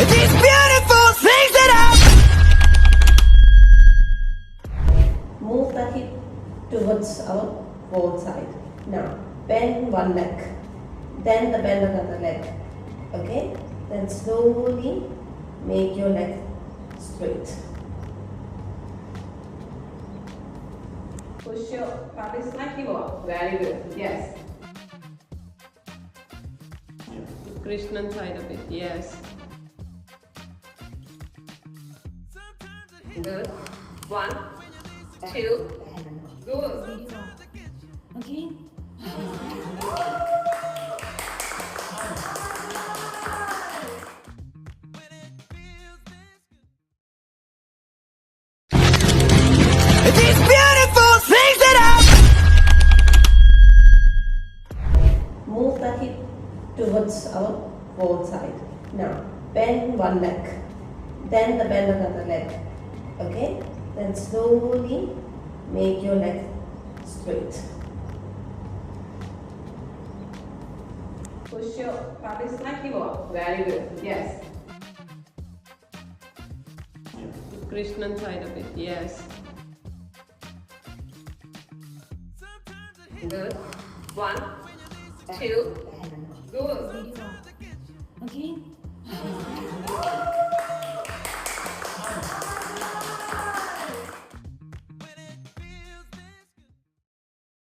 These beautiful things that I Move the hip towards our both side. Now bend one leg, then the bend another leg. Okay? Then slowly make your leg straight. Push your pelvis slightly more. Very good. Yes. Krishnan side a bit. Yes. Good. 1, 2. Good. Again. these beautiful things that I Move the hip towards our both side. Now bend one leg, then the bend another leg. Okay? Then slowly make your leg straight. Push your pelvis slightly more. Very good. Yes. Krishnan side a bit. Yes. Good. 1, 2. Good. Again.